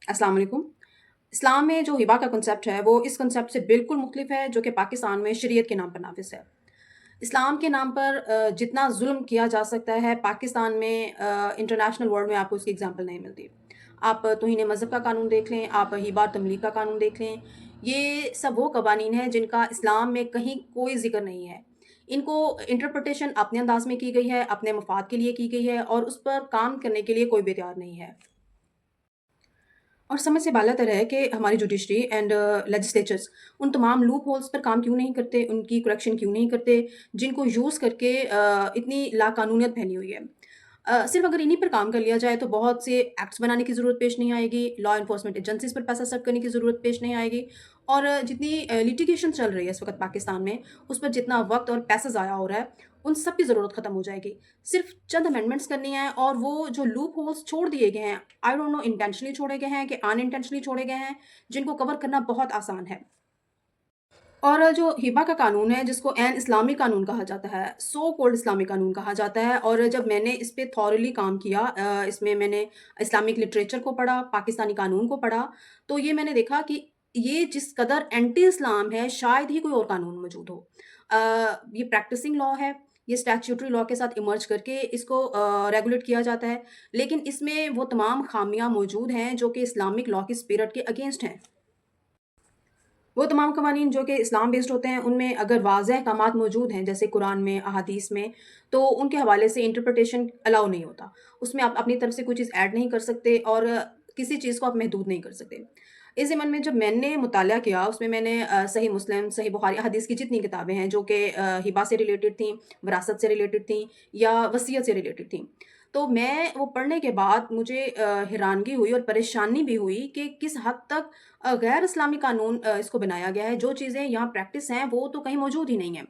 अस्सलाम वालेकुम। इस्लाम में जो हिबा का कॉन्सेप्ट है, वो इस कॉन्सेप्ट से बिल्कुल मुख्तलिफ है, जो कि पाकिस्तान में शरीयत के नाम पर नाफिज़ है। इस्लाम के नाम पर जितना ज़ुल्म किया जा सकता है, पाकिस्तान में इंटरनेशनल वर्ल्ड में आपको उसकी एग्ज़ाम्पल नहीं मिलती। आप तौहीन मज़हब का कानून देख लें, आप हिबा और तमलीक का कानून देख लें, ये सब वो कवानीन हैं जिनका इस्लाम में कहीं कोई ज़िक्र नहीं है। इनको इंटरप्रिटेशन अपने अंदाज़ में की गई है, अपने मफ़ाद के लिए की गई है और उस पर काम करने के लिए कोई भी तैयार नहीं है। और समझ से बालातर है कि हमारी जुडिशरी एंड लेजिस्लेचर्स उन तमाम लूप होल्स पर काम क्यों नहीं करते, उनकी करेक्शन क्यों नहीं करते, जिनको यूज़ करके इतनी लाकानूनियत फैली हुई है। सिर्फ अगर इन्हीं पर काम कर लिया जाए तो बहुत से एक्ट्स बनाने की ज़रूरत पेश नहीं आएगी, लॉ एनफोर्समेंट एजेंसीज़ पर पैसा सर्व करने की ज़रूरत पेश नहीं आएगी और जितनी लिटिगेशन चल रही है इस वक़्त पाकिस्तान में, उस पर जितना वक़्त और पैसा ज़ाया हो रहा है, उन सब की ज़रूरत ख़त्म हो जाएगी। सिर्फ चंद अमेंडमेंट्स करनी है और वो जो लूप होल्स छोड़ दिए गए हैं, आई डोंट नो इंटेंशनली छोड़े गए हैं कि अनइंटेंशनली छोड़े गए हैं, जिनको कवर करना बहुत आसान है। और जो हिबा का कानून है, जिसको ऐन इस्लामी कानून कहा जाता है, सो कॉल्ड इस्लामी कानून कहा जाता है और जब मैंने इस पे थॉरली काम किया इसमें मैंने इस्लामिक लिटरेचर को पढ़ा, पाकिस्तानी कानून को पढ़ा, तो ये मैंने देखा कि ये जिस कदर एंटी इस्लाम है, शायद ही कोई और कानून मौजूद हो। अ, ये प्रैक्टिसिंग लॉ है, ये स्टैट्यूटरी लॉ के साथ इमर्ज करके इसको रेगुलेट किया जाता है, लेकिन इसमें वो तमाम खामियाँ मौजूद हैं, जो कि इस्लामिक लॉ की स्पिरिट के अगेंस्ट हैं। वो तमाम कवानीन जो कि इस्लाम बेस्ड होते हैं, उनमें अगर वाज़ेह अहकामात मौजूद हैं, जैसे कुरान में, अहादीस में, तो उनके हवाले से इंटरप्रिटेशन अलाउ नहीं होता। उसमें आप अपनी तरफ से कोई चीज़ ऐड नहीं कर सकते और किसी चीज़ को आप महदूद नहीं कर सकते। इस ज़मन में जब मैंने मुताला किया, उसमें मैंने सही मुस्लिम, सही बुखारी, अहादीस की जितनी किताबें हैं, जो कि हिबा से रिलेटेड थीं, विरासत से रिलेटेड थीं या वसीयत से रिलेटेड थीं। तो मैं वो पढ़ने के बाद मुझे हैरानगी हुई और परेशानी भी हुई कि किस हद तक गैर इस्लामी कानून इसको बनाया गया है। जो चीज़ें यहाँ प्रैक्टिस हैं, वो तो कहीं मौजूद ही नहीं हैं।